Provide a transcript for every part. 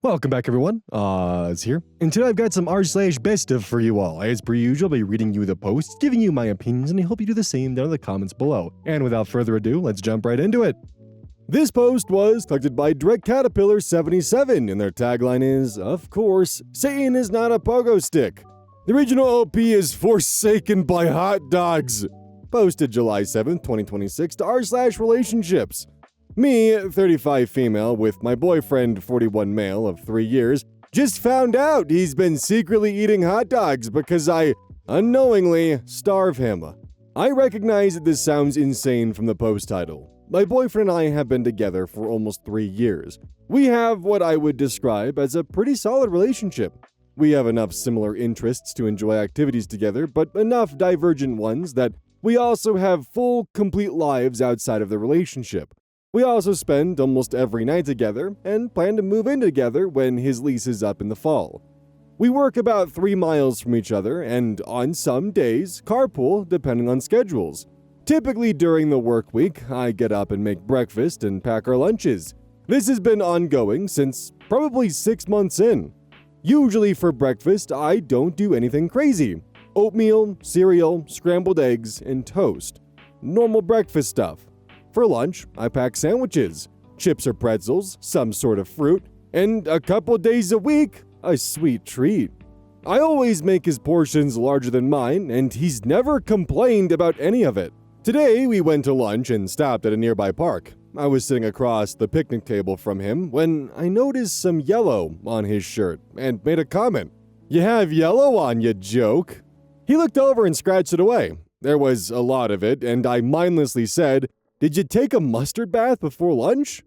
Welcome back, everyone. It's here. And today I've got some r/BestOf for you all. As per usual, I'll be reading you the posts, giving you my opinions, and I hope you do the same down in the comments below. And without further ado, let's jump right into it. This post was collected by Direct Caterpillar 77, and their tagline is, of course, Satan is not a pogo stick. The original OP is forsaken by hot dogs. Posted July 7th, 2026 to r/relationships. Me, 35 female, with my boyfriend, 41 male, of 3 years, just found out he's been secretly eating hot dogs because I, unknowingly, starve him. I recognize that this sounds insane from the post title. My boyfriend and I have been together for almost 3 years. We have what I would describe as a pretty solid relationship. We have enough similar interests to enjoy activities together, but enough divergent ones that we also have full, complete lives outside of the relationship. We also spend almost every night together and plan to move in together when his lease is up in the fall. We work about 3 miles from each other and, on some days, carpool depending on schedules. Typically during the work week, I get up and make breakfast and pack our lunches. This has been ongoing since probably 6 months in. Usually for breakfast, I don't do anything crazy. Oatmeal, cereal, scrambled eggs, and toast. Normal breakfast stuff. For lunch, I pack sandwiches, chips or pretzels, some sort of fruit, and a couple days a week, a sweet treat. I always make his portions larger than mine, and he's never complained about any of it. Today, we went to lunch and stopped at a nearby park. I was sitting across the picnic table from him when I noticed some yellow on his shirt and made a comment. "You have yellow on you, joke." He looked over and scratched it away. There was a lot of it, and I mindlessly said, "Did you take a mustard bath before lunch?"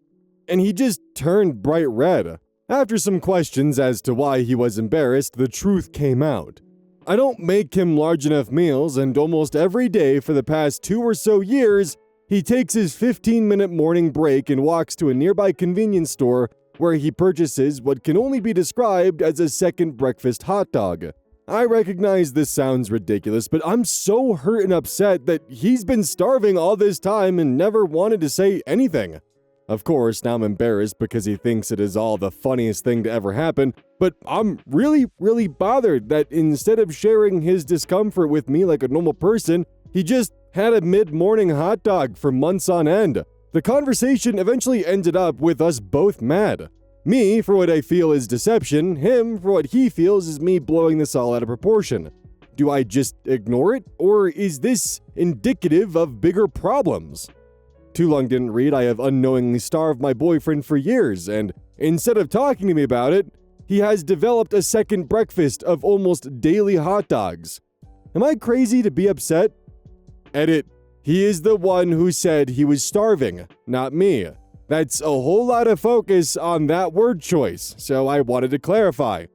And he just turned bright red. After some questions as to why he was embarrassed, the truth came out. I don't make him large enough meals, and almost every day for the past 2 or so years, he takes his 15-minute morning break and walks to a nearby convenience store where he purchases what can only be described as a second breakfast hot dog. I recognize this sounds ridiculous, but I'm so hurt and upset that he's been starving all this time and never wanted to say anything. Of course, now I'm embarrassed because he thinks it is all the funniest thing to ever happen, but I'm really bothered that instead of sharing his discomfort with me like a normal person, he just had a mid-morning hot dog for months on end. The conversation eventually ended up with us both mad. Me for what I feel is deception, him for what he feels is me blowing this all out of proportion. Do I just ignore it, or is this indicative of bigger problems? Too long didn't read, I have unknowingly starved my boyfriend for years, and instead of talking to me about it, he has developed a second breakfast of almost daily hot dogs. Am I crazy to be upset? Edit. He is the one who said he was starving, not me. That's a whole lot of focus on that word choice, so I wanted to clarify.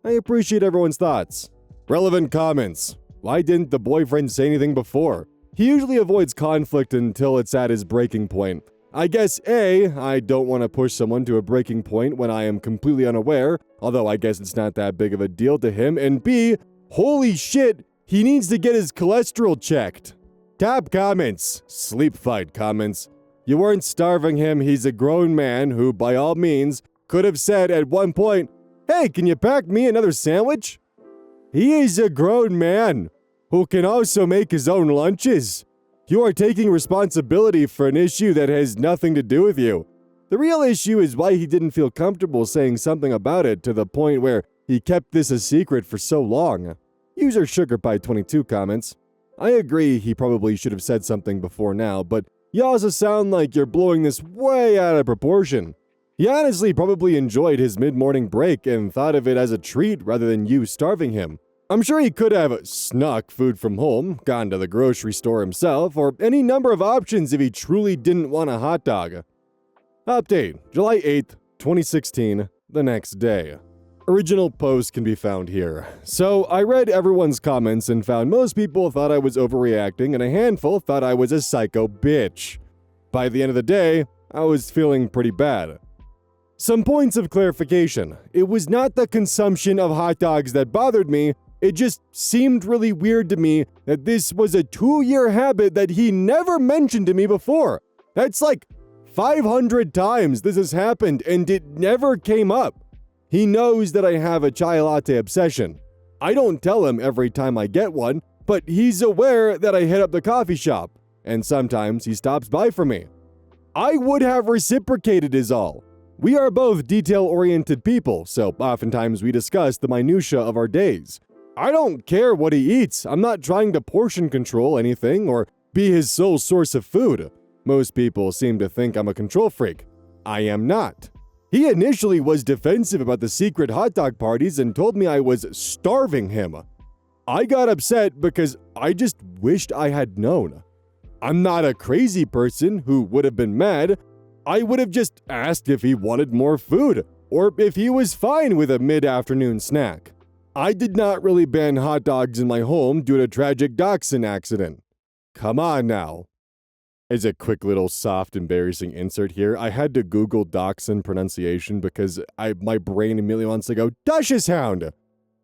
I appreciate everyone's thoughts. Relevant comments. Why didn't the boyfriend say anything before? He usually avoids conflict until it's at his breaking point. I guess A, I don't want to push someone to a breaking point when I am completely unaware, although I guess it's not that big of a deal to him, and B, holy shit, he needs to get his cholesterol checked. Top comments. Sleep fight comments. You weren't starving him, he's a grown man who, by all means, could have said at one point, "Hey, can you pack me another sandwich?" He is a grown man who can also make his own lunches. You are taking responsibility for an issue that has nothing to do with you. The real issue is why he didn't feel comfortable saying something about it to the point where he kept this a secret for so long. User SugarPie22 comments. I agree he probably should have said something before now, but you also sound like you're blowing this way out of proportion. He honestly probably enjoyed his mid-morning break and thought of it as a treat rather than you starving him. I'm sure he could have snuck food from home, gone to the grocery store himself, or any number of options if he truly didn't want a hot dog. Update, July 8th, 2016, the next day. Original post can be found here. So I read everyone's comments and found most people thought I was overreacting and a handful thought I was a psycho bitch. By the end of the day, I was feeling pretty bad. Some points of clarification. It was not the consumption of hot dogs that bothered me, it just seemed really weird to me that this was a 2-year habit that he never mentioned to me before. That's like 500 times this has happened and it never came up. He knows that I have a chai latte obsession. I don't tell him every time I get one, but he's aware that I hit up the coffee shop, and sometimes he stops by for me. I would have reciprocated is all. We are both detail-oriented people, so oftentimes we discuss the minutia of our days. I don't care what he eats. I'm not trying to portion control anything or be his sole source of food. Most people seem to think I'm a control freak. I am not. He initially was defensive about the secret hot dog parties and told me I was starving him. I got upset because I just wished I had known. I'm not a crazy person who would have been mad. I would have just asked if he wanted more food, or if he was fine with a mid-afternoon snack. I did not really ban hot dogs in my home due to a tragic dachshund accident. Come on now. As a quick little soft embarrassing insert here, I had to Google dachshund pronunciation because my brain immediately wants to go, Duchess Hound!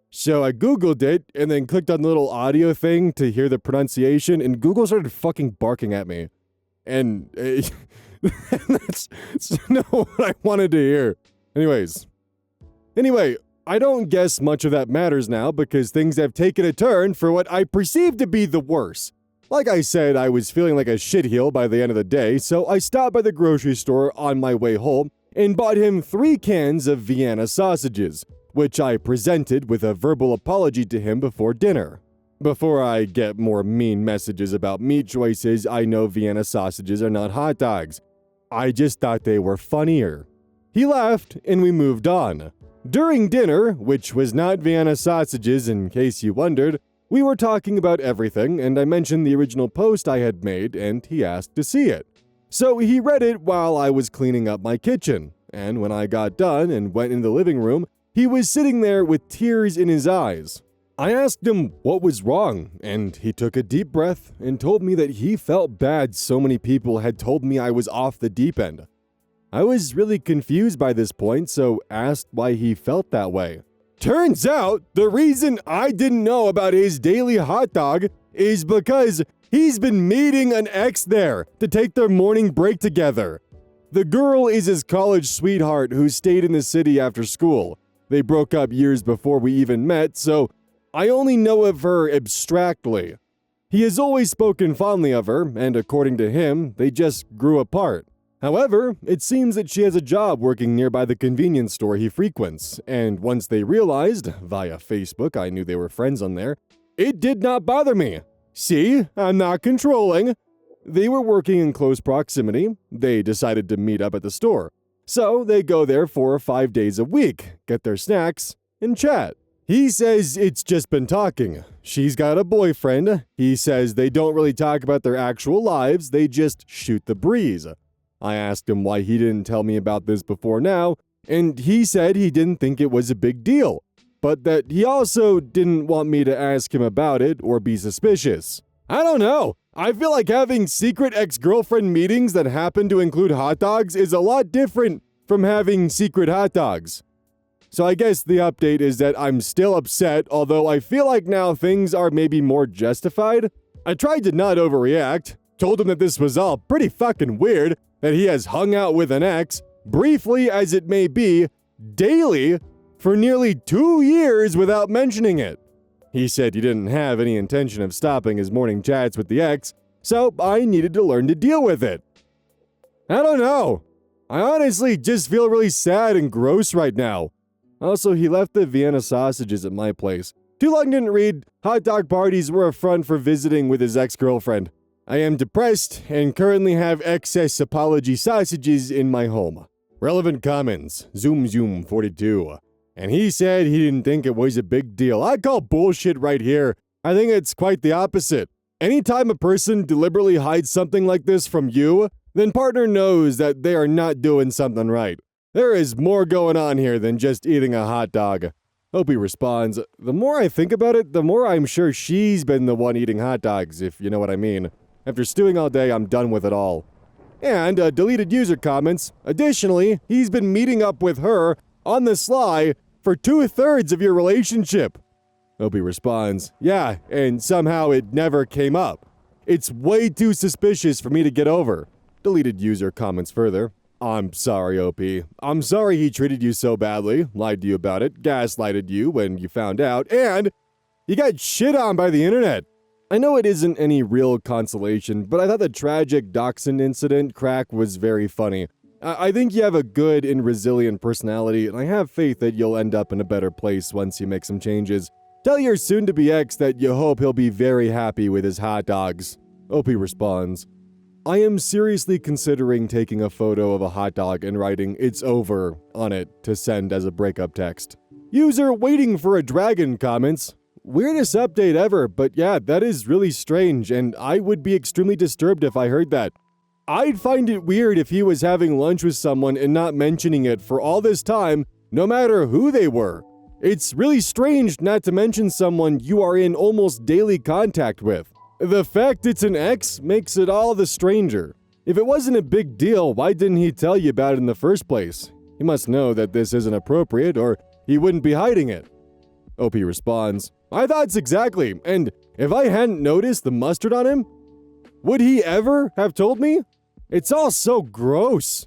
So I Googled it and then clicked on the little audio thing to hear the pronunciation, and Google started fucking barking at me. And that's not what I wanted to hear. Anyway, I don't guess much of that matters now because things have taken a turn for what I perceive to be the worst. Like I said, I was feeling like a shitheel by the end of the day, so I stopped by the grocery store on my way home and bought him 3 cans of Vienna sausages, which I presented with a verbal apology to him before dinner. Before I get more mean messages about meat choices, I know Vienna sausages are not hot dogs. I just thought they were funnier. He laughed and we moved on. During dinner, which was not Vienna sausages in case you wondered, we were talking about everything, and I mentioned the original post I had made, and he asked to see it. So he read it while I was cleaning up my kitchen, and when I got done and went into the living room, he was sitting there with tears in his eyes. I asked him what was wrong, and he took a deep breath and told me that he felt bad so many people had told me I was off the deep end. I was really confused by this point, so asked why he felt that way. Turns out, the reason I didn't know about his daily hot dog is because he's been meeting an ex there to take their morning break together. The girl is his college sweetheart who stayed in the city after school. They broke up years before we even met, so I only know of her abstractly. He has always spoken fondly of her, and according to him, they just grew apart. However, it seems that she has a job working nearby the convenience store he frequents, and once they realized, via Facebook, I knew they were friends on there, it did not bother me. See, I'm not controlling. They were working in close proximity. They decided to meet up at the store. So they go there 4 or 5 days a week, get their snacks, and chat. He says it's just been talking. She's got a boyfriend. He says they don't really talk about their actual lives, they just shoot the breeze. I asked him why he didn't tell me about this before now, and he said he didn't think it was a big deal, but that he also didn't want me to ask him about it or be suspicious. I don't know. I feel like having secret ex-girlfriend meetings that happen to include hot dogs is a lot different from having secret hot dogs. So I guess the update is that I'm still upset, although I feel like now things are maybe more justified. I tried to not overreact, told him that this was all pretty fucking weird, that he has hung out with an ex, briefly as it may be, daily, for nearly 2 years without mentioning it. He said he didn't have any intention of stopping his morning chats with the ex, so I needed to learn to deal with it. I don't know. I honestly just feel really sad and gross right now. Also, he left the Vienna sausages at my place. Too long didn't read, hot dog parties were a front for visiting with his ex-girlfriend. I am depressed and currently have excess apology sausages in my home. Relevant comments, Zoom 42. And he said he didn't think it was a big deal. I call bullshit right here. I think it's quite the opposite. Anytime a person deliberately hides something like this from you, then partner knows that they are not doing something right. There is more going on here than just eating a hot dog. Hope he responds, the more I think about it, the more I'm sure she's been the one eating hot dogs, if you know what I mean. After stewing all day, I'm done with it all. And deleted user comments. Additionally, he's been meeting up with her on the sly for 2/3 of your relationship. Opie responds, yeah, and somehow it never came up. It's way too suspicious for me to get over. Deleted user comments further. I'm sorry, OP. I'm sorry he treated you so badly, lied to you about it, gaslighted you when you found out, and you got shit on by the internet. I know it isn't any real consolation, but I thought the tragic dachshund incident crack was very funny. I think you have a good and resilient personality, and I have faith that you'll end up in a better place once you make some changes. Tell your soon-to-be ex that you hope he'll be very happy with his hot dogs. OP responds, I am seriously considering taking a photo of a hot dog and writing "It's over" on it to send as a breakup text. User waiting for a dragon comments, weirdest update ever, but yeah, that is really strange, and I would be extremely disturbed if I heard that. I'd find it weird if he was having lunch with someone and not mentioning it for all this time, no matter who they were. It's really strange not to mention someone you are in almost daily contact with. The fact it's an ex makes it all the stranger. If it wasn't a big deal, why didn't he tell you about it in the first place? He must know that this isn't appropriate, or he wouldn't be hiding it. OP responds, I thought exactly, and if I hadn't noticed the mustard on him, would he ever have told me? It's all so gross.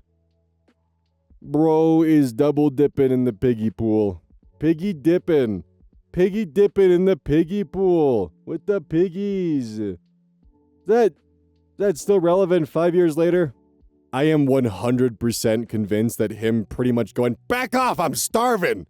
Bro is double dipping in the piggy pool. Piggy dipping. Piggy dipping in the piggy pool with the piggies. That's still relevant 5 years later? I am 100% convinced that him pretty much going, back off, I'm starving,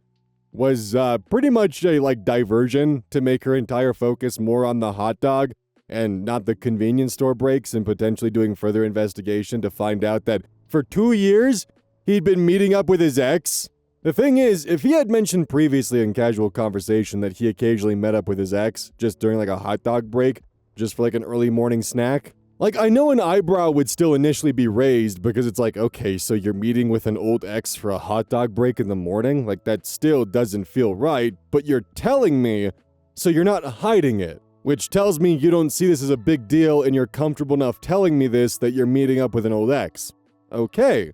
was pretty much a diversion to make her entire focus more on the hot dog and not the convenience store breaks, and potentially doing further investigation to find out that for 2 years he'd been meeting up with his ex. The thing is, if he had mentioned previously in casual conversation that he occasionally met up with his ex just during a hot dog break, just for an early morning snack, I know an eyebrow would still initially be raised because it's okay, so you're meeting with an old ex for a hot dog break in the morning? That still doesn't feel right, but you're telling me, so you're not hiding it, which tells me you don't see this as a big deal and you're comfortable enough telling me this that you're meeting up with an old ex. Okay.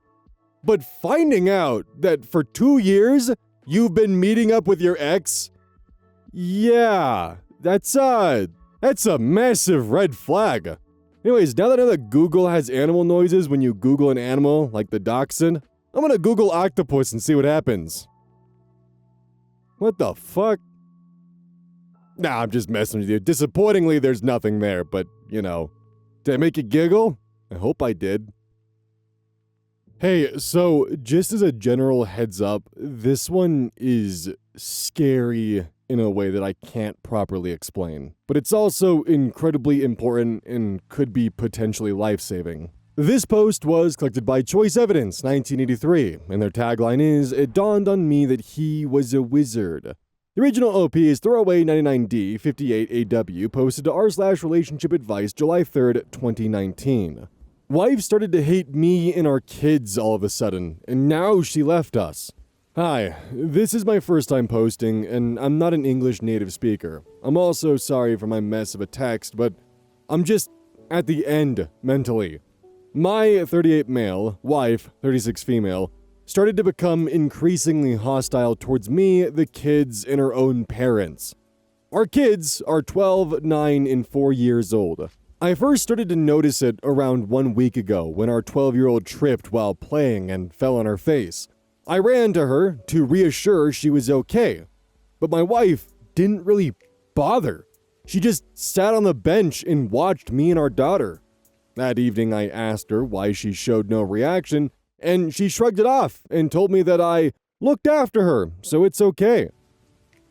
But finding out that for 2 years, you've been meeting up with your ex? Yeah, that's a massive red flag. Anyways, now that I know that Google has animal noises when you Google an animal, like the dachshund, I'm gonna Google octopus and see what happens. What the fuck? Nah, I'm just messing with you. Disappointingly, there's nothing there, but, did I make you giggle? I hope I did. Hey, so just as a general heads up, this one is scary in a way that I can't properly explain, but it's also incredibly important and could be potentially life-saving. This post was collected by Choice Evidence, 1983, and their tagline is, "It dawned on me that he was a wizard." The original OP is Throwaway 99D 58AW, posted to r/relationship advice July 3rd, 2019. Wife started to hate me and our kids all of a sudden, and now she left us. Hi, this is my first time posting, and I'm not an English native speaker. I'm also sorry for my mess of a text, but I'm just at the end mentally. My 38 male, wife, 36 female, started to become increasingly hostile towards me, the kids, and her own parents. Our kids are 12, 9, and 4 years old. I first started to notice it around 1 week ago when our 12-year-old tripped while playing and fell on her face. I ran to her to reassure she was okay, but my wife didn't really bother. She just sat on the bench and watched me and our daughter. That evening I asked her why she showed no reaction, and she shrugged it off and told me that I looked after her, so it's okay.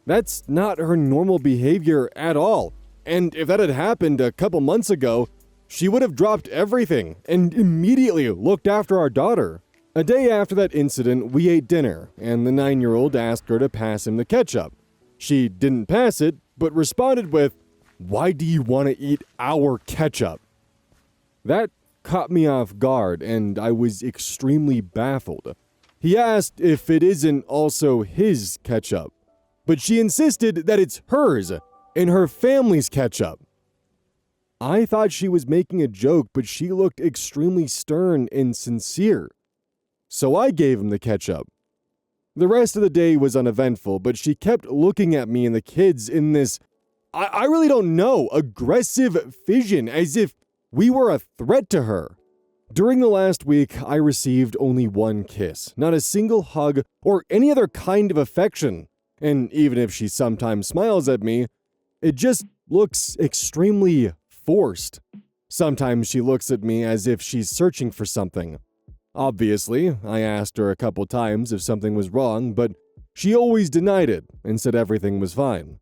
That's not her normal behavior at all. And if that had happened a couple months ago, she would have dropped everything and immediately looked after our daughter. A day after that incident, we ate dinner, and the 9-year-old asked her to pass him the ketchup. She didn't pass it, but responded with, "Why do you want to eat our ketchup?" That caught me off guard, and I was extremely baffled. He asked if it isn't also his ketchup, but she insisted that it's hers and her family's ketchup. I thought she was making a joke, but she looked extremely stern and sincere. So I gave him the ketchup. The rest of the day was uneventful, but she kept looking at me and the kids in this, I really don't know, aggressive fission, as if we were a threat to her. During the last week, I received only one kiss, not a single hug or any other kind of affection. And even if she sometimes smiles at me, it just looks extremely forced. Sometimes she looks at me as if she's searching for something. Obviously, I asked her a couple times if something was wrong, but she always denied it and said everything was fine.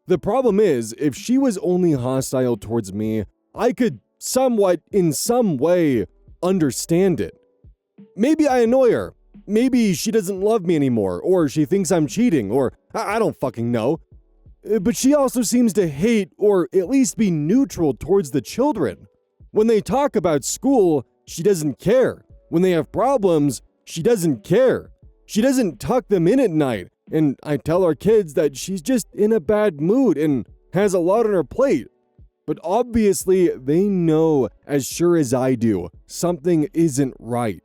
The problem is, if she was only hostile towards me, I could somewhat, in some way, understand it. Maybe I annoy her. Maybe she doesn't love me anymore, or she thinks I'm cheating, or I don't fucking know. But she also seems to hate, or at least be neutral towards the children. When they talk about school, she doesn't care. When they have problems, she doesn't care. She doesn't tuck them in at night, and I tell our kids that she's just in a bad mood and has a lot on her plate. But obviously, they know as sure as I do, something isn't right.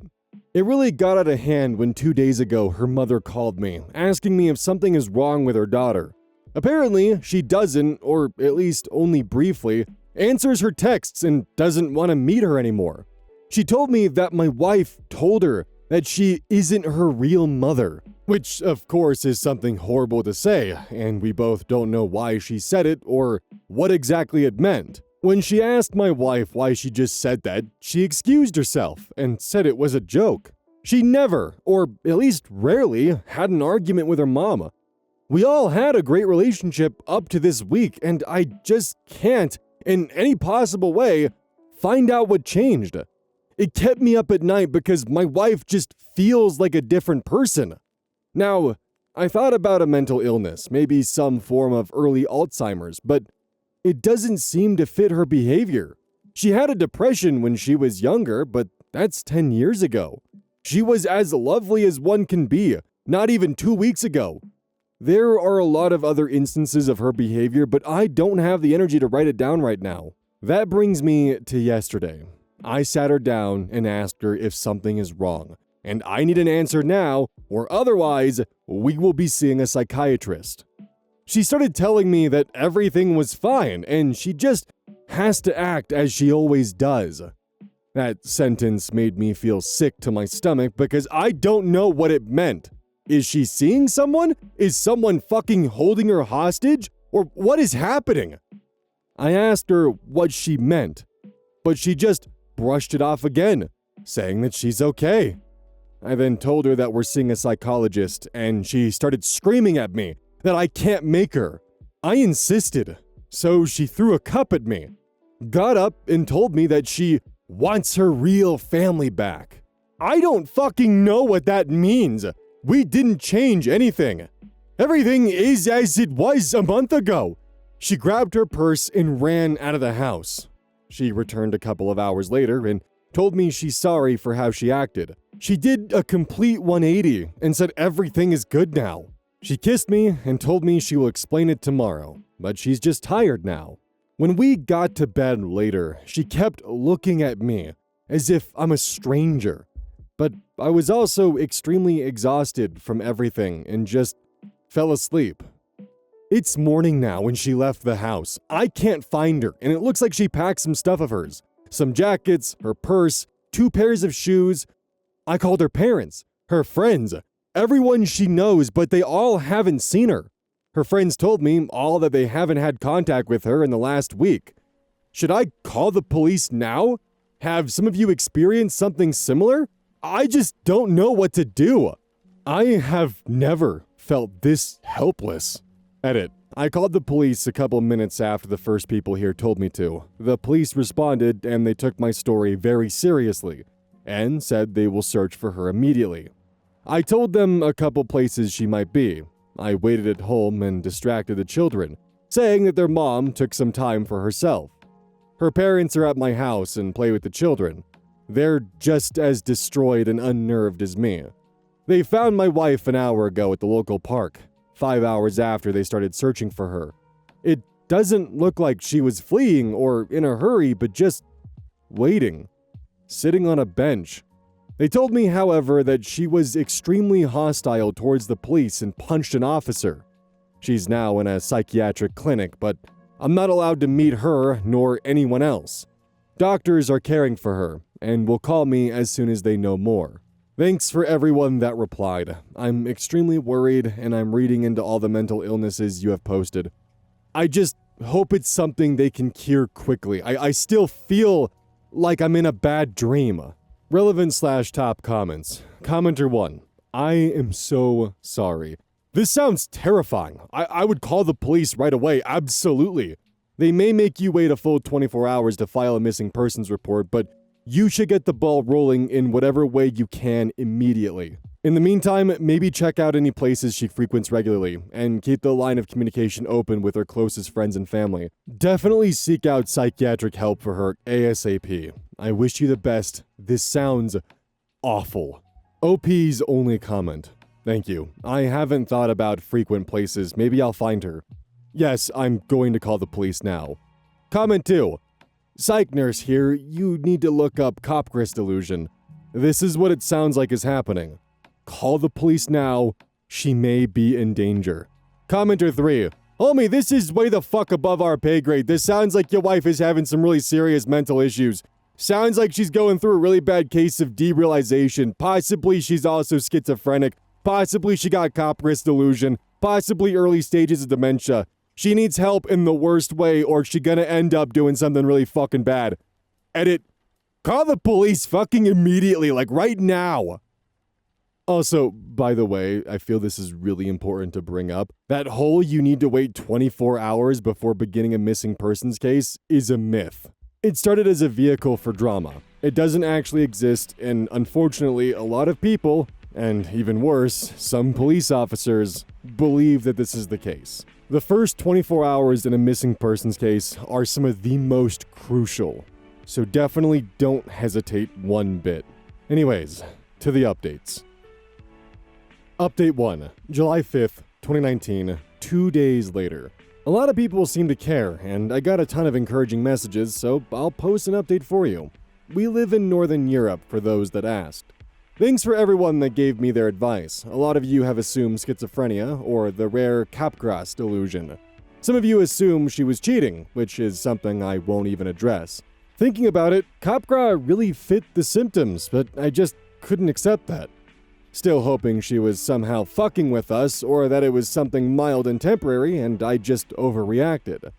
It really got out of hand when 2 days ago her mother called me, asking me if something is wrong with her daughter. Apparently, she doesn't, or at least only briefly, answers her texts and doesn't want to meet her anymore. She told me that my wife told her that she isn't her real mother, which of course is something horrible to say, and we both don't know why she said it or what exactly it meant. When she asked my wife why she just said that, she excused herself and said it was a joke. She never, or at least rarely, had an argument with her mom. We all had a great relationship up to this week, and I just can't, in any possible way, find out what changed. It kept me up at night because my wife just feels like a different person. Now, I thought about a mental illness, maybe some form of early Alzheimer's, but it doesn't seem to fit her behavior. She had a depression when she was younger, but that's 10 years ago. She was as lovely as one can be, not even 2 weeks ago. There are a lot of other instances of her behavior, but I don't have the energy to write it down right now. That brings me to yesterday. I sat her down and asked her if something is wrong, and I need an answer now, or otherwise, we will be seeing a psychiatrist. She started telling me that everything was fine, and she just has to act as she always does. That sentence made me feel sick to my stomach because I don't know what it meant. Is she seeing someone? Is someone fucking holding her hostage? Or what is happening? I asked her what she meant, but she just brushed it off again, saying that she's okay. I then told her that we're seeing a psychologist, and she started screaming at me that I can't make her. I insisted, so she threw a cup at me, got up and told me that she wants her real family back. I don't fucking know what that means. We didn't change anything. Everything is as it was a month ago. She grabbed her purse and ran out of the house. She returned a couple of hours later and told me she's sorry for how she acted. She did a complete 180 and said everything is good now. She kissed me and told me she will explain it tomorrow, but she's just tired now. When we got to bed later, she kept looking at me as if I'm a stranger. But I was also extremely exhausted from everything and just fell asleep. It's morning now when she left the house. I can't find her, and it looks like she packed some stuff of hers. Some jackets, her purse, 2 pairs of shoes. I called her parents, her friends, everyone she knows, but they all haven't seen her. Her friends told me all that they haven't had contact with her in the last week. Should I call the police now? Have some of you experienced something similar? I just don't know what to do. I have never felt this helpless. Edit. I called the police a couple minutes after the first people here told me to. The police responded and they took my story very seriously and said they will search for her immediately. I told them a couple places she might be. I waited at home and distracted the children, saying that their mom took some time for herself. Her parents are at my house and play with the children. They're just as destroyed and unnerved as me. They found my wife an hour ago at the local park, 5 hours after they started searching for her. It doesn't look like she was fleeing or in a hurry, but just waiting, sitting on a bench. They told me, however, that she was extremely hostile towards the police and punched an officer. She's now in a psychiatric clinic, but I'm not allowed to meet her nor anyone else. Doctors are caring for her, and will call me as soon as they know more. Thanks for everyone that replied. I'm extremely worried, and I'm reading into all the mental illnesses you have posted. I just hope it's something they can cure quickly. I still feel like I'm in a bad dream. Relevant/top comments. Commenter 1. I am so sorry. This sounds terrifying. I would call the police right away, absolutely. They may make you wait a full 24 hours to file a missing persons report, but you should get the ball rolling in whatever way you can immediately. In the meantime, maybe check out any places she frequents regularly, and keep the line of communication open with her closest friends and family. Definitely seek out psychiatric help for her ASAP. I wish you the best. This sounds awful. OP's only comment. Thank you. I haven't thought about frequent places. Maybe I'll find her. Yes, I'm going to call the police now. Comment 2. Psych nurse here, you need to look up Copgris delusion. This is what it sounds like is happening. Call the police now. She may be in danger. Commenter 3. Homie, this is way the fuck above our pay grade. This sounds like your wife is having some really serious mental issues. Sounds like she's going through a really bad case of derealization. Possibly she's also schizophrenic. Possibly she got Copgris delusion. Possibly early stages of dementia. She needs help in the worst way, or she's gonna end up doing something really fucking bad. Edit. Call the police fucking immediately, like right now. Also, by the way, I feel this is really important to bring up. That whole you need to wait 24 hours before beginning a missing persons case is a myth. It started as a vehicle for drama. It doesn't actually exist, and unfortunately, a lot of people, and even worse, some police officers, believe that this is the case. The first 24 hours in a missing persons case are some of the most crucial, so definitely don't hesitate one bit. Anyways, to the updates. Update 1, July 5th, 2019, 2 days later. A lot of people seem to care, and I got a ton of encouraging messages, so I'll post an update for you. We live in Northern Europe, for those that asked. Thanks for everyone that gave me their advice. A lot of you have assumed schizophrenia, or the rare Copgris delusion. Some of you assume she was cheating, which is something I won't even address. Thinking about it, Copgris really fit the symptoms, but I just couldn't accept that. Still hoping she was somehow fucking with us, or that it was something mild and temporary and I just overreacted.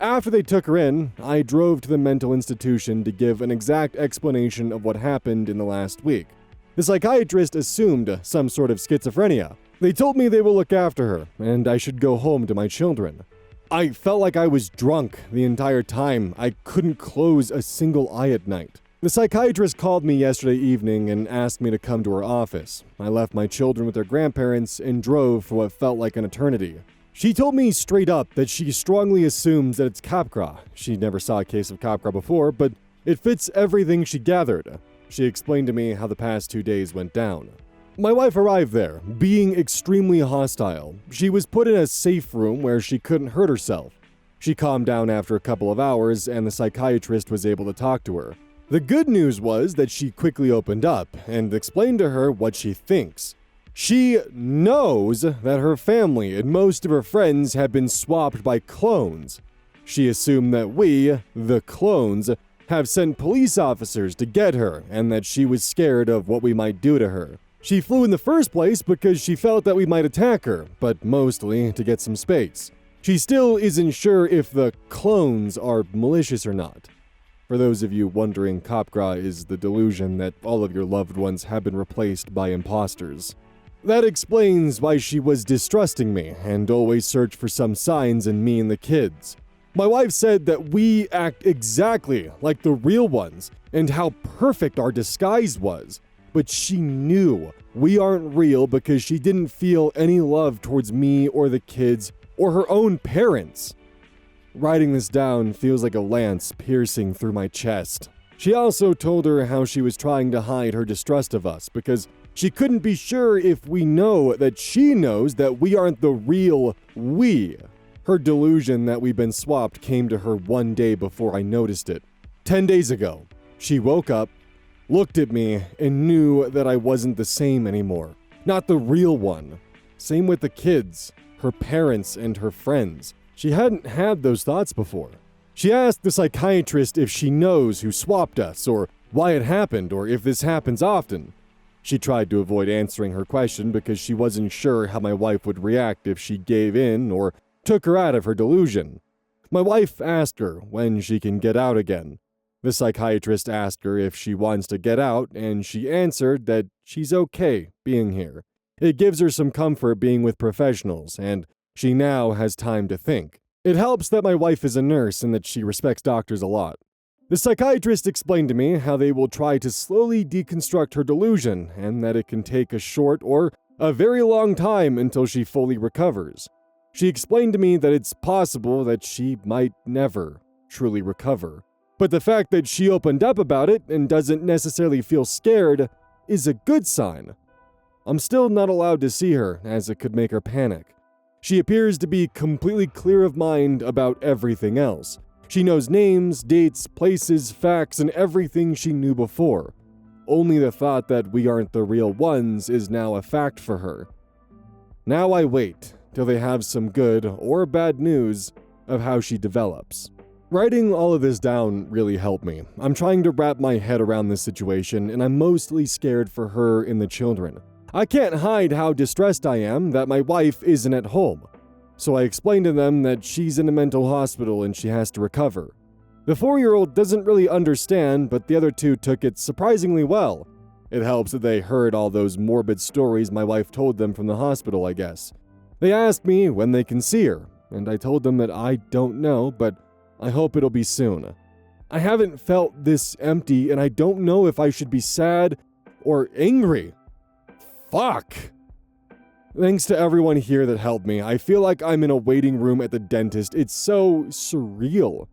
After they took her in, I drove to the mental institution to give an exact explanation of what happened in the last week. The psychiatrist assumed some sort of schizophrenia. They told me they will look after her, and I should go home to my children. I felt like I was drunk the entire time. I couldn't close a single eye at night. The psychiatrist called me yesterday evening and asked me to come to her office. I left my children with their grandparents and drove for what felt like an eternity. She told me straight up that she strongly assumes that it's Copgris. She never saw a case of Copgris before, but it fits everything she gathered. She explained to me how the past 2 days went down. My wife arrived there, being extremely hostile. She was put in a safe room where she couldn't hurt herself. She calmed down after a couple of hours, and the psychiatrist was able to talk to her. The good news was that she quickly opened up and explained to her what she thinks. She knows that her family and most of her friends have been swapped by clones. She assumed that we, the clones, have sent police officers to get her, and that she was scared of what we might do to her. She flew in the first place because she felt that we might attack her, but mostly to get some space. She still isn't sure if the clones are malicious or not. For those of you wondering, Copgris is the delusion that all of your loved ones have been replaced by imposters. That explains why she was distrusting me and always searched for some signs in me and the kids. My wife said that we act exactly like the real ones and how perfect our disguise was. But she knew we aren't real because she didn't feel any love towards me or the kids or her own parents. Writing this down feels like a lance piercing through my chest. She also told her how she was trying to hide her distrust of us because she couldn't be sure if we know that she knows that we aren't the real we. Her delusion that we've been swapped came to her 1 day before I noticed it. 10 days ago, she woke up, looked at me, and knew that I wasn't the same anymore. Not the real one. Same with the kids, her parents, and her friends. She hadn't had those thoughts before. She asked the psychiatrist if she knows who swapped us or why it happened or if this happens often. She tried to avoid answering her question because she wasn't sure how my wife would react if she gave in or took her out of her delusion. My wife asked her when she can get out again. The psychiatrist asked her if she wants to get out, and she answered that she's okay being here. It gives her some comfort being with professionals, and she now has time to think. It helps that my wife is a nurse and that she respects doctors a lot. The psychiatrist explained to me how they will try to slowly deconstruct her delusion, and that it can take a short or a very long time until she fully recovers. She explained to me that it's possible that she might never truly recover. But the fact that she opened up about it and doesn't necessarily feel scared is a good sign. I'm still not allowed to see her, as it could make her panic. She appears to be completely clear of mind about everything else. She knows names, dates, places, facts, and everything she knew before. Only the thought that we aren't the real ones is now a fact for her. Now I wait till they have some good or bad news of how she develops. Writing all of this down really helped me. I'm trying to wrap my head around this situation, and I'm mostly scared for her and the children. I can't hide how distressed I am that my wife isn't at home. So I explained to them that she's in a mental hospital and she has to recover. The 4-year-old doesn't really understand, but the other two took it surprisingly well. It helps that they heard all those morbid stories my wife told them from the hospital, I guess. They asked me when they can see her, and I told them that I don't know, but I hope it'll be soon. I haven't felt this empty, and I don't know if I should be sad or angry. Fuck! Thanks to everyone here that helped me. I feel like I'm in a waiting room at the dentist. It's so surreal.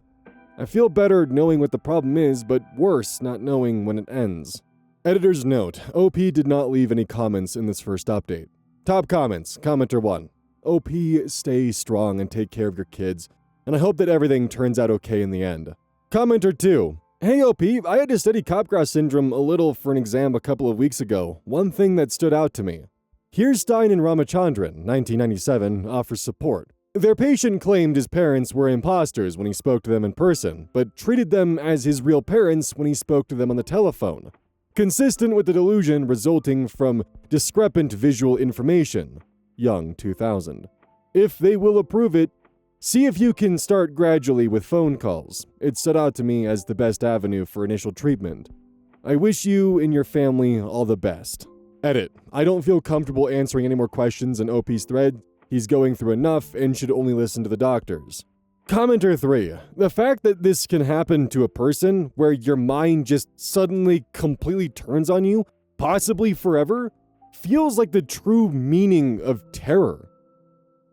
I feel better knowing what the problem is, but worse not knowing when it ends. Editor's note, OP did not leave any comments in this first update. Top comments, commenter 1. OP, stay strong and take care of your kids, and I hope that everything turns out okay in the end. Commenter 2. Hey OP, I had to study Capgras syndrome a little for an exam a couple of weeks ago. One thing that stood out to me. Here Stein and Ramachandran, 1997, offer support. Their patient claimed his parents were imposters when he spoke to them in person, but treated them as his real parents when he spoke to them on the telephone. Consistent with the delusion resulting from discrepant visual information. Young, 2000. If they will approve it, see if you can start gradually with phone calls. It stood out to me as the best avenue for initial treatment. I wish you and your family all the best. Edit. I don't feel comfortable answering any more questions in OP's thread. He's going through enough and should only listen to the doctors. Commenter 3. The fact that this can happen to a person where your mind just suddenly completely turns on you, possibly forever, feels like the true meaning of terror.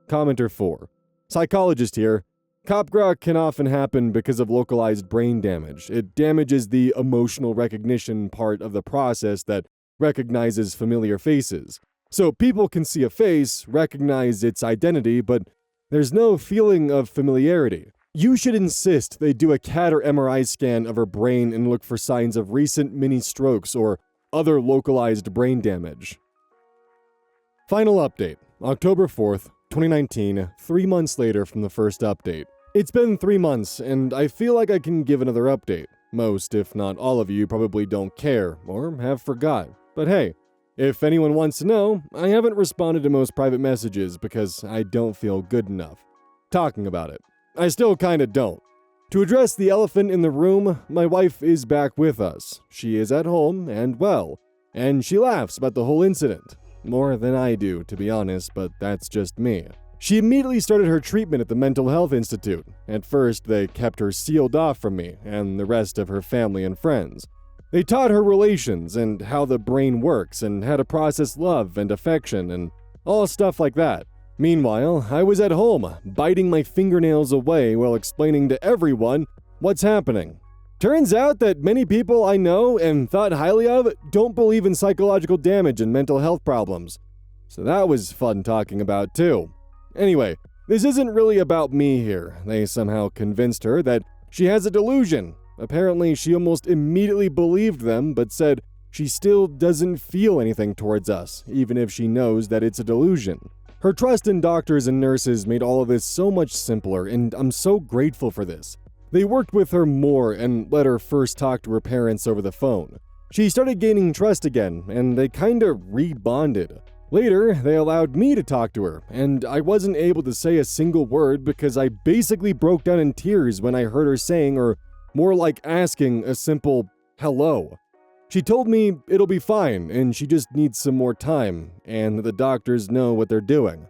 Commenter 4. Psychologist here. Capgras can often happen because of localized brain damage. It damages the emotional recognition part of the process that recognizes familiar faces. So people can see a face, recognize its identity, but there's no feeling of familiarity. You should insist they do a CAT or MRI scan of her brain and look for signs of recent mini strokes or other localized brain damage. Final update, October 4th, 2019, 3 months later from the first update. It's been 3 months, and I feel like I can give another update. Most, if not all of you, probably don't care, or have forgot. But hey, if anyone wants to know, I haven't responded to most private messages because I don't feel good enough talking about it. I still kinda don't. To address the elephant in the room, my wife is back with us. She is at home and well, and she laughs about the whole incident. More than I do, to be honest, but that's just me. She immediately started her treatment at the Mental Health Institute. At first, they kept her sealed off from me and the rest of her family and friends. They taught her relations and how the brain works and how to process love and affection and all stuff like that. Meanwhile, I was at home, biting my fingernails away while explaining to everyone what's happening. Turns out that many people I know and thought highly of don't believe in psychological damage and mental health problems. So that was fun talking about too. Anyway, this isn't really about me here. They somehow convinced her that she has a delusion. Apparently, she almost immediately believed them, but said she still doesn't feel anything towards us, even if she knows that it's a delusion. Her trust in doctors and nurses made all of this so much simpler, and I'm so grateful for this. They worked with her more and let her first talk to her parents over the phone. She started gaining trust again, and they kinda rebonded. Later, they allowed me to talk to her, and I wasn't able to say a single word because I basically broke down in tears when I heard her saying, or more like asking, a simple hello. She told me it'll be fine and she just needs some more time, and that the doctors know what they're doing.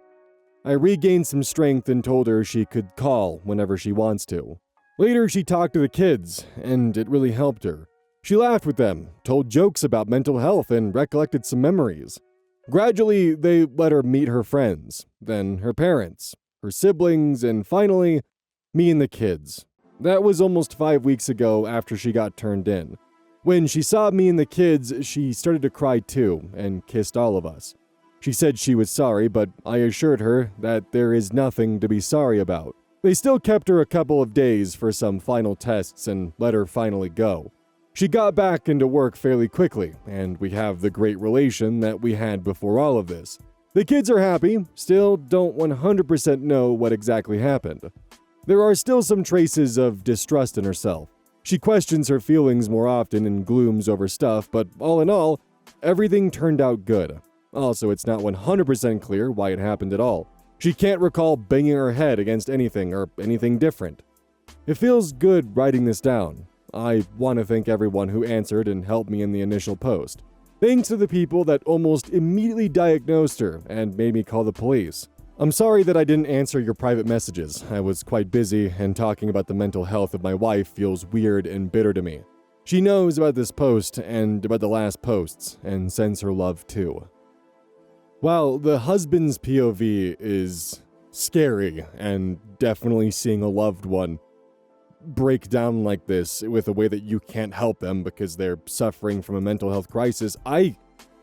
I regained some strength and told her she could call whenever she wants to. Later, she talked to the kids, and it really helped her. She laughed with them, told jokes about mental health, and recollected some memories. Gradually, they let her meet her friends, then her parents, her siblings, and finally, me and the kids. That was almost 5 weeks ago after she got turned in. When she saw me and the kids, she started to cry too, and kissed all of us. She said she was sorry, but I assured her that there is nothing to be sorry about. They still kept her a couple of days for some final tests and let her finally go. She got back into work fairly quickly, and we have the great relation that we had before all of this. The kids are happy, still don't 100% know what exactly happened. There are still some traces of distrust in herself. She questions her feelings more often and glooms over stuff, but all in all, everything turned out good. Also, it's not 100% clear why it happened at all. She can't recall banging her head against anything or anything different. It feels good writing this down. I want to thank everyone who answered and helped me in the initial post. Thanks to the people that almost immediately diagnosed her and made me call the police. I'm sorry that I didn't answer your private messages. I was quite busy, and talking about the mental health of my wife feels weird and bitter to me. She knows about this post and about the last posts, and sends her love too. While the husband's POV is scary, and definitely seeing a loved one break down like this with a way that you can't help them because they're suffering from a mental health crisis, I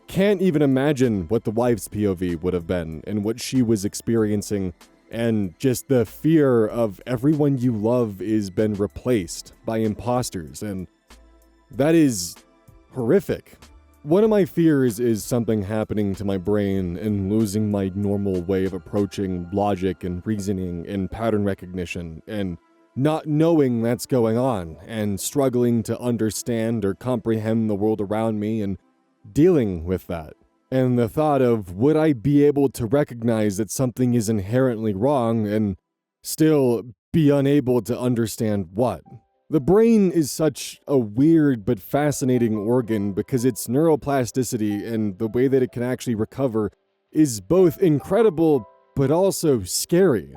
can't even imagine what the wife's POV would have been and what she was experiencing, and just the fear of everyone you love is been replaced by imposters, and that is horrific. One of my fears is something happening to my brain and losing my normal way of approaching logic and reasoning and pattern recognition, and not knowing that's going on, and struggling to understand or comprehend the world around me and dealing with that. And the thought of, would I be able to recognize that something is inherently wrong and still be unable to understand what? The brain is such a weird but fascinating organ because its neuroplasticity and the way that it can actually recover is both incredible but also scary.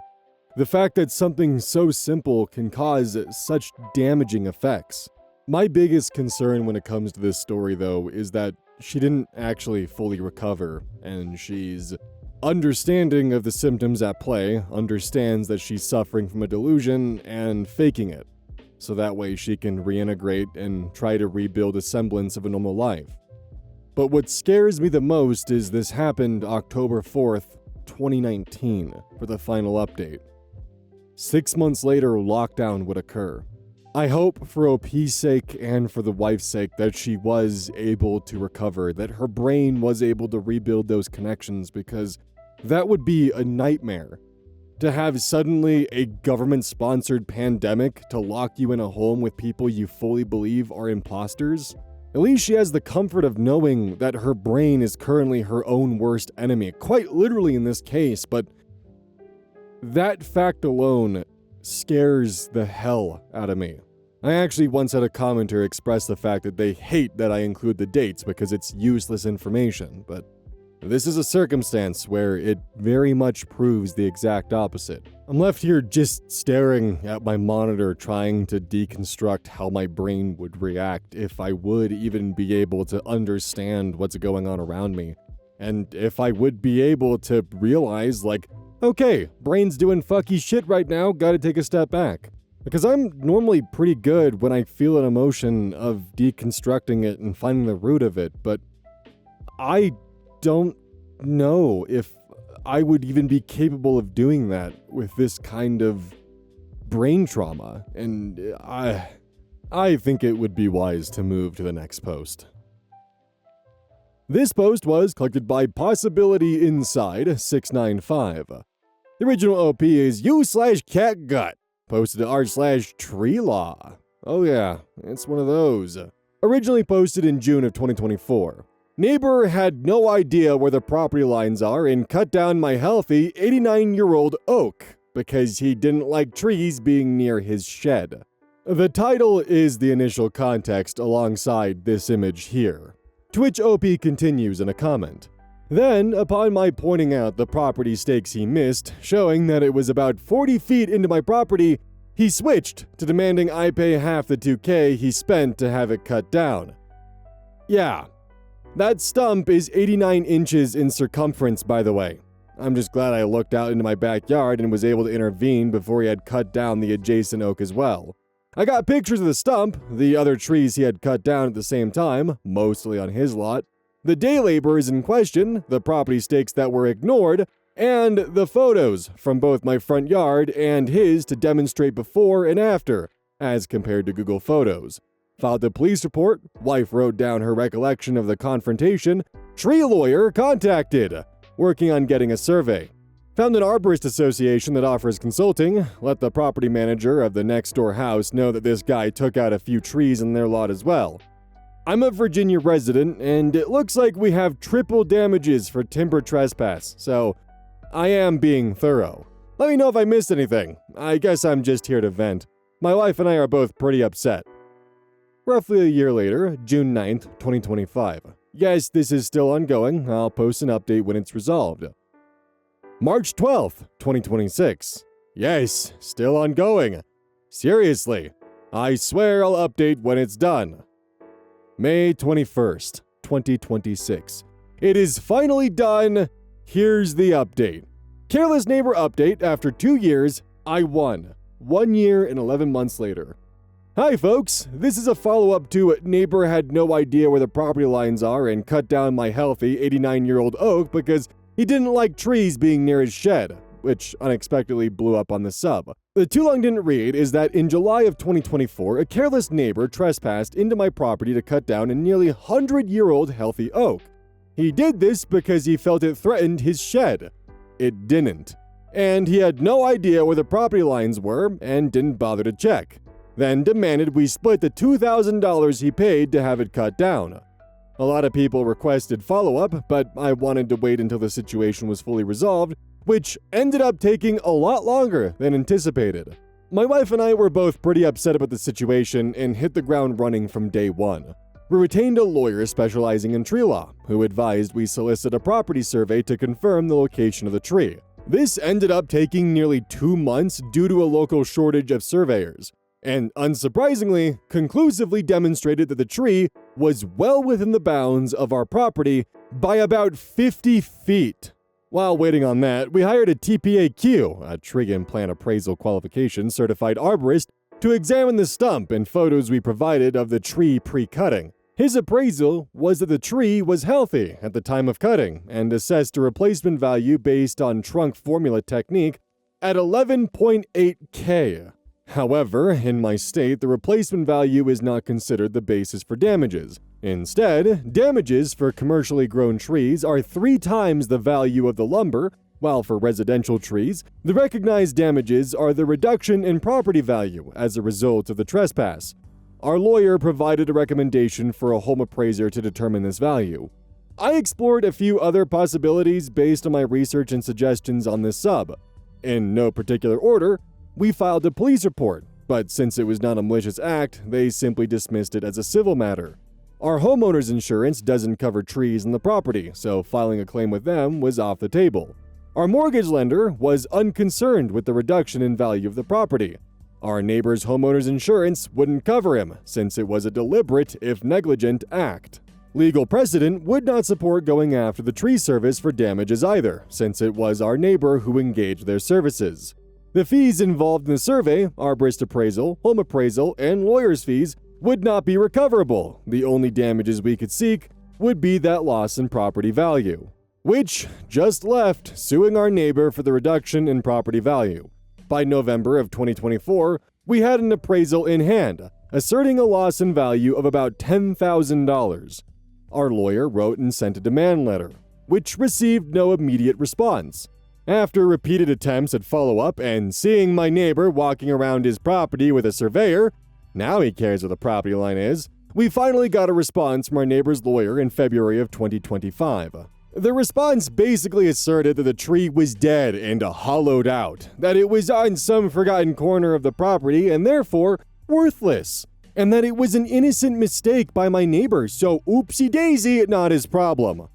The fact that something so simple can cause such damaging effects. My biggest concern when it comes to this story, though, is that she didn't actually fully recover, and she's understanding of the symptoms at play, understands that she's suffering from a delusion, and faking it, so that way she can reintegrate and try to rebuild a semblance of a normal life. But what scares me the most is this happened October 4th, 2019, for the final update. 6 months later, lockdown would occur. I hope for OP's sake and for the wife's sake that she was able to recover, that her brain was able to rebuild those connections, because that would be a nightmare. To have suddenly a government-sponsored pandemic to lock you in a home with people you fully believe are imposters? At least she has the comfort of knowing that her brain is currently her own worst enemy, quite literally in this case, but that fact alone scares the hell out of me. I actually once had a commenter express the fact that they hate that I include the dates because it's useless information, but this is a circumstance where it very much proves the exact opposite. I'm left here just staring at my monitor trying to deconstruct how my brain would react if I would even be able to understand what's going on around me. And if I would be able to realize, like, okay, brain's doing fucky shit right now, gotta take a step back. Because I'm normally pretty good when I feel an emotion of deconstructing it and finding the root of it, but I don't know if I would even be capable of doing that with this kind of brain trauma, and I think it would be wise to move to the next post. This post was collected by Possibility Inside 695. The original OP is you/catgut. posted to r/treelaw. Oh yeah, it's one of those. Originally posted in June of 2024. Neighbor had no idea where the property lines are and cut down my healthy 89-year-old oak because he didn't like trees being near his shed. The title is the initial context alongside this image here. To which OP continues in a comment. Then, upon my pointing out the property stakes he missed, showing that it was about 40 feet into my property, he switched to demanding I pay half the $2,000 he spent to have it cut down. Yeah, that stump is 89 inches in circumference, by the way. I'm just glad I looked out into my backyard and was able to intervene before he had cut down the adjacent oak as well. I got pictures of the stump, the other trees he had cut down at the same time, mostly on his lot, the day laborers in question, the property stakes that were ignored, and the photos from both my front yard and his to demonstrate before and after, as compared to Google Photos. Filed a police report, wife wrote down her recollection of the confrontation, tree lawyer contacted, working on getting a survey. Found an arborist association that offers consulting, let the property manager of the next door house know that this guy took out a few trees in their lot as well. I'm a Virginia resident, and it looks like we have triple damages for timber trespass, so I am being thorough. Let me know if I missed anything. I guess I'm just here to vent. My wife and I are both pretty upset. Roughly a year later, June 9th, 2025. Yes, this is still ongoing. I'll post an update when it's resolved. March 12th, 2026. Yes, still ongoing. Seriously, I swear I'll update when it's done. May 21st, 2026. It is finally done. Here's the update. Careless neighbor update after 2 years, I won. 1 year and 11 months later. Hi folks, this is a follow-up to neighbor had no idea where the property lines are and cut down my healthy 89-year-old oak because he didn't like trees being near his shed, which unexpectedly blew up on the sub. The too long didn't read is that in July of 2024, a careless neighbor trespassed into my property to cut down a nearly 100-year-old healthy oak. He did this because he felt it threatened his shed. It didn't. And he had no idea where the property lines were and didn't bother to check. Then demanded we split the $2,000 he paid to have it cut down. A lot of people requested follow-up, but I wanted to wait until the situation was fully resolved, which ended up taking a lot longer than anticipated. My wife and I were both pretty upset about the situation and hit the ground running from day one. We retained a lawyer specializing in tree law, who advised we solicit a property survey to confirm the location of the tree. This ended up taking nearly 2 months due to a local shortage of surveyors, and unsurprisingly, conclusively demonstrated that the tree was well within the bounds of our property by about 50 feet. While waiting on that, we hired a TPAQ, a Tree and Plant Appraisal Qualification certified arborist, to examine the stump and photos we provided of the tree pre-cutting. His appraisal was that the tree was healthy at the time of cutting and assessed a replacement value based on trunk formula technique at $11.8K. However, in my state, the replacement value is not considered the basis for damages. Instead, damages for commercially grown trees are 3 times the value of the lumber, while for residential trees, the recognized damages are the reduction in property value as a result of the trespass. Our lawyer provided a recommendation for a home appraiser to determine this value. I explored a few other possibilities based on my research and suggestions on this sub. In no particular order, we filed a police report, but since it was not a malicious act, they simply dismissed it as a civil matter. Our homeowner's insurance doesn't cover trees in the property, so filing a claim with them was off the table. Our mortgage lender was unconcerned with the reduction in value of the property. Our neighbor's homeowner's insurance wouldn't cover him, since it was a deliberate, if negligent, act. Legal precedent would not support going after the tree service for damages either, since it was our neighbor who engaged their services. The fees involved in the survey, arborist appraisal, home appraisal, and lawyer's fees would not be recoverable. The only damages we could seek would be that loss in property value, which just left suing our neighbor for the reduction in property value. By November of 2024, we had an appraisal in hand, asserting a loss in value of about $10,000. Our lawyer wrote and sent a demand letter, which received no immediate response. After repeated attempts at follow-up and seeing my neighbor walking around his property with a surveyor, now he cares where the property line is, we finally got a response from our neighbor's lawyer in February of 2025. The response basically asserted that the tree was dead and hollowed out, that it was on some forgotten corner of the property and therefore worthless, and that it was an innocent mistake by my neighbor, so oopsie-daisy, not his problem.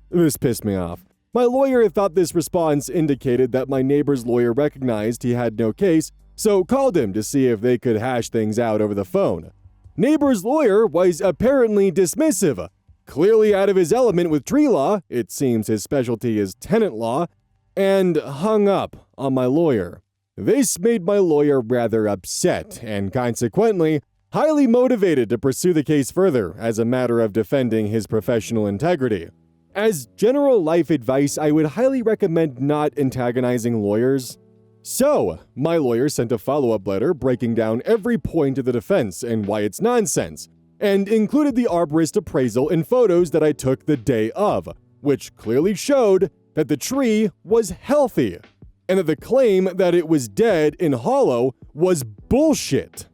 This pissed me off. My lawyer thought this response indicated that my neighbor's lawyer recognized he had no case, so called him to see if they could hash things out over the phone. Neighbor's lawyer was apparently dismissive, clearly out of his element with tree law, it seems his specialty is tenant law, and hung up on my lawyer. This made my lawyer rather upset and consequently highly motivated to pursue the case further as a matter of defending his professional integrity. As general life advice, I would highly recommend not antagonizing lawyers. So, my lawyer sent a follow-up letter breaking down every point of the defense and why it's nonsense, and included the arborist appraisal and photos that I took the day of, which clearly showed that the tree was healthy, and that the claim that it was dead and hollow was bullshit.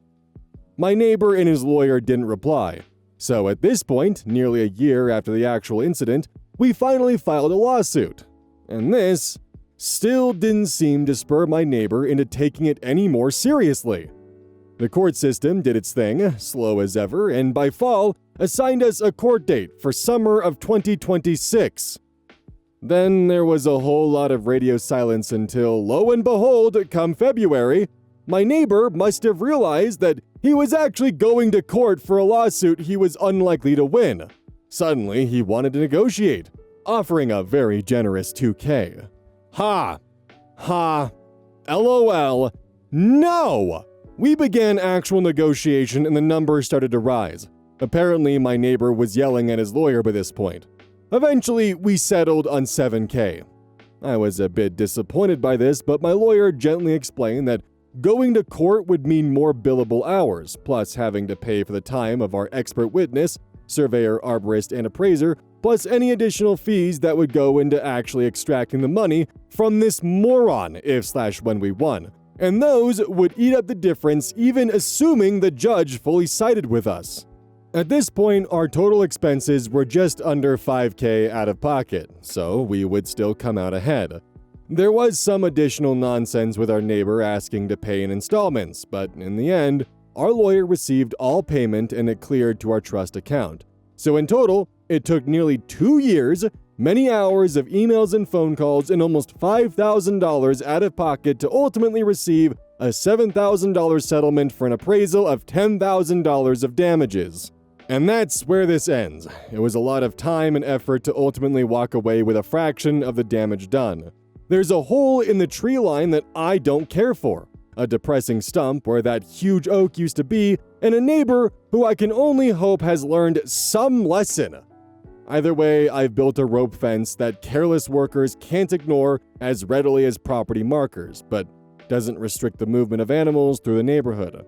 My neighbor and his lawyer didn't reply, so at this point, nearly a year after the actual incident, we finally filed a lawsuit, and this still didn't seem to spur my neighbor into taking it any more seriously. The court system did its thing, slow as ever, and by fall, assigned us a court date for summer of 2026. Then there was a whole lot of radio silence until, lo and behold, come February, my neighbor must have realized that he was actually going to court for a lawsuit he was unlikely to win. Suddenly, he wanted to negotiate, offering a very generous $2,000. LOL, no! We began actual negotiation and the numbers started to rise. Apparently, my neighbor was yelling at his lawyer by this point. Eventually, we settled on $7,000. I was a bit disappointed by this, but my lawyer gently explained that going to court would mean more billable hours, plus having to pay for the time of our expert witness, surveyor, arborist, and appraiser, plus any additional fees that would go into actually extracting the money from this moron if/when we won. And those would eat up the difference even assuming the judge fully sided with us. At this point, our total expenses were just under $5,000 out of pocket, so we would still come out ahead. There was some additional nonsense with our neighbor asking to pay in installments, but in the end, our lawyer received all payment and it cleared to our trust account. So in total, it took nearly 2 years, many hours of emails and phone calls, and almost $5,000 out of pocket to ultimately receive a $7,000 settlement for an appraisal of $10,000 of damages. And that's where this ends. It was a lot of time and effort to ultimately walk away with a fraction of the damage done. There's a hole in the tree line that I don't care for, a depressing stump where that huge oak used to be, and a neighbor who I can only hope has learned some lesson. Either way, I've built a rope fence that careless workers can't ignore as readily as property markers, but doesn't restrict the movement of animals through the neighborhood.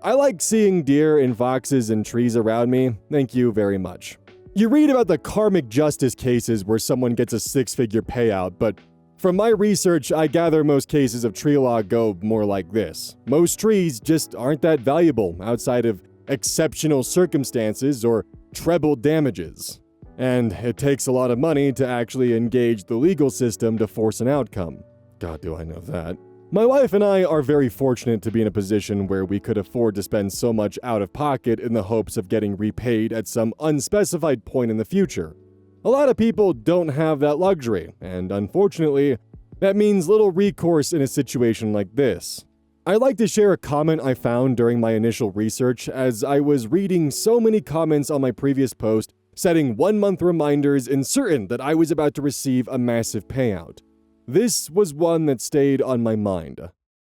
I like seeing deer and foxes and trees around me, thank you very much. You read about the karmic justice cases where someone gets a 6-figure payout, but from my research, I gather most cases of tree law go more like this. Most trees just aren't that valuable outside of exceptional circumstances or treble damages. And it takes a lot of money to actually engage the legal system to force an outcome. God, do I know that. My wife and I are very fortunate to be in a position where we could afford to spend so much out of pocket in the hopes of getting repaid at some unspecified point in the future. A lot of people don't have that luxury, and unfortunately, that means little recourse in a situation like this. I'd like to share a comment I found during my initial research as I was reading so many comments on my previous post setting 1-month reminders and certain that I was about to receive a massive payout. This was one that stayed on my mind.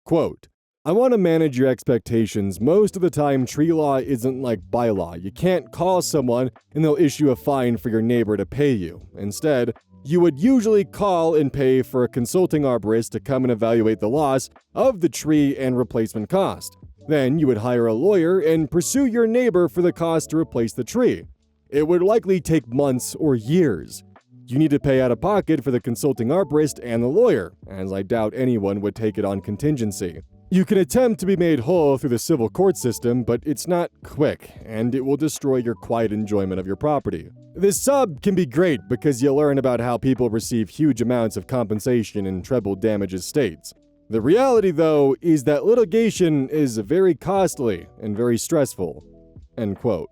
Quote, I want to manage your expectations. Most of the time, tree law isn't like bylaw. You can't call someone and they'll issue a fine for your neighbor to pay you. Instead, you would usually call and pay for a consulting arborist to come and evaluate the loss of the tree and replacement cost. Then you would hire a lawyer and pursue your neighbor for the cost to replace the tree. It would likely take months or years. you need to pay out of pocket for the consulting arborist and the lawyer, as I doubt anyone would take it on contingency. You can attempt to be made whole through the civil court system, but it's not quick, and it will destroy your quiet enjoyment of your property. This sub can be great because you'll learn about how people receive huge amounts of compensation in treble damages states. The reality, though, is that litigation is very costly and very stressful." End quote.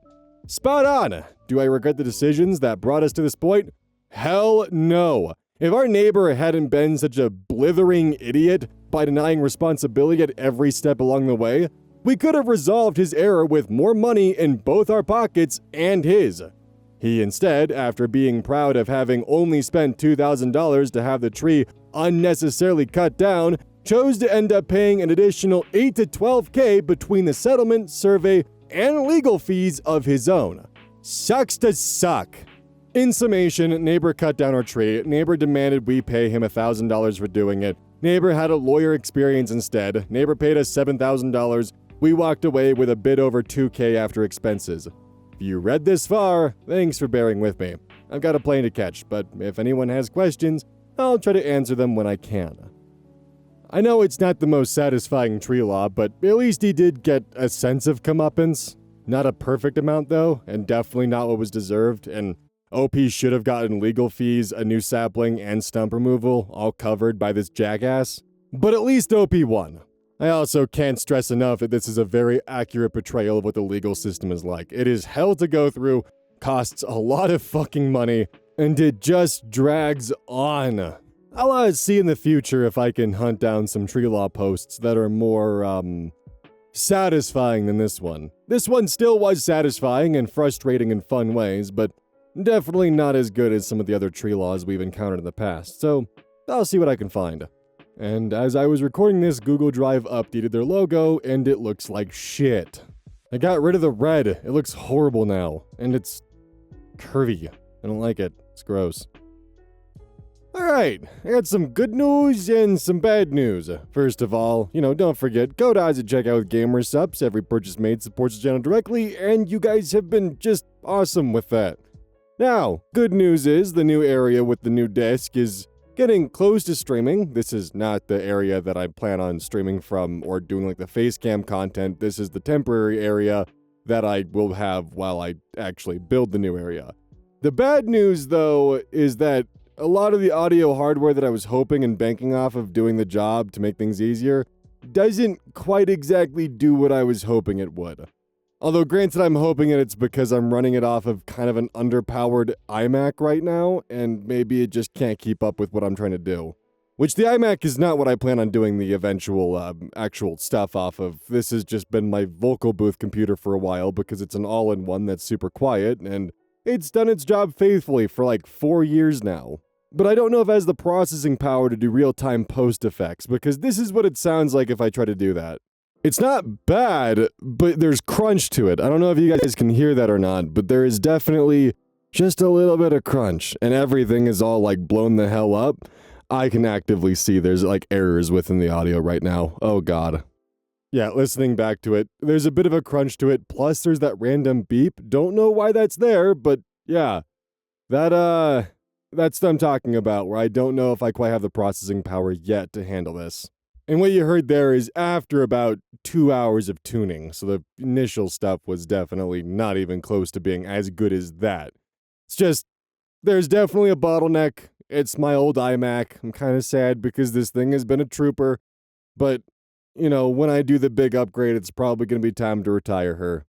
Spot on! Do I regret the decisions that brought us to this point? Hell no! If our neighbor hadn't been such a blithering idiot by denying responsibility at every step along the way, we could have resolved his error with more money in both our pockets and his. He instead, after being proud of having only spent $2,000 to have the tree unnecessarily cut down, chose to end up paying an additional $8 to $12K between the settlement, survey, and legal fees of his own. Sucks to suck. In summation, neighbor cut down our tree, neighbor demanded we pay him $1,000 for doing it, neighbor had a lawyer experience instead, neighbor paid us $7,000, we walked away with a bit over $2K after expenses. If you read this far, thanks for bearing with me. I've got a plane to catch, but if anyone has questions, I'll try to answer them when I can. I know it's not the most satisfying tree law, but at least he did get a sense of comeuppance. Not a perfect amount though, and definitely not what was deserved, and OP should have gotten legal fees, a new sapling, and stump removal, all covered by this jackass. But at least OP won. I also can't stress enough that this is a very accurate portrayal of what the legal system is like. It is hell to go through, costs a lot of fucking money, and it just drags on. I'll see in the future if I can hunt down some tree law posts that are more, satisfying than this one. This one still was satisfying and frustrating in fun ways, but definitely not as good as some of the other tree laws we've encountered in the past, so I'll see what I can find. And as I was recording this, Google Drive updated their logo, and it looks like shit. I got rid of the red. It looks horrible now, and it's curvy. I don't like it. It's gross. Alright, I got some good news and some bad news. First of all, don't forget, go to KEYZ and check out Gamer Subs. Every purchase made supports the channel directly, and you guys have been just awesome with that. Now, good news is the new area with the new desk is getting close to streaming. This is not the area that I plan on streaming from or doing like the face cam content. This is the temporary area that I will have while I actually build the new area. The bad news, though, is that a lot of the audio hardware that I was hoping and banking off of doing the job to make things easier doesn't quite exactly do what I was hoping it would. Although granted, I'm hoping that it's because I'm running it off of kind of an underpowered iMac right now, and maybe it just can't keep up with what I'm trying to do. Which the iMac is not what I plan on doing the eventual actual stuff off of. This has just been my vocal booth computer for a while because it's an all-in-one that's super quiet, and it's done its job faithfully for like 4 years now. But I don't know if it has the processing power to do real-time post effects, because this is what it sounds like if I try to do that. It's not bad, but there's crunch to it. I don't know if you guys can hear that or not, but there is definitely just a little bit of crunch, and everything is all like blown the hell up. I can actively see there's like errors within the audio right now. Oh god. Yeah, listening back to it, there's a bit of a crunch to it, plus there's that random beep. Don't know why that's there, but yeah. That's what I'm talking about, where I don't know if I quite have the processing power yet to handle this. And what you heard there is after about 2 hours of tuning, so the initial stuff was definitely not even close to being as good as that. It's just, there's definitely a bottleneck. It's my old iMac. I'm kind of sad because this thing has been a trooper, but, when I do the big upgrade, it's probably going to be time to retire her.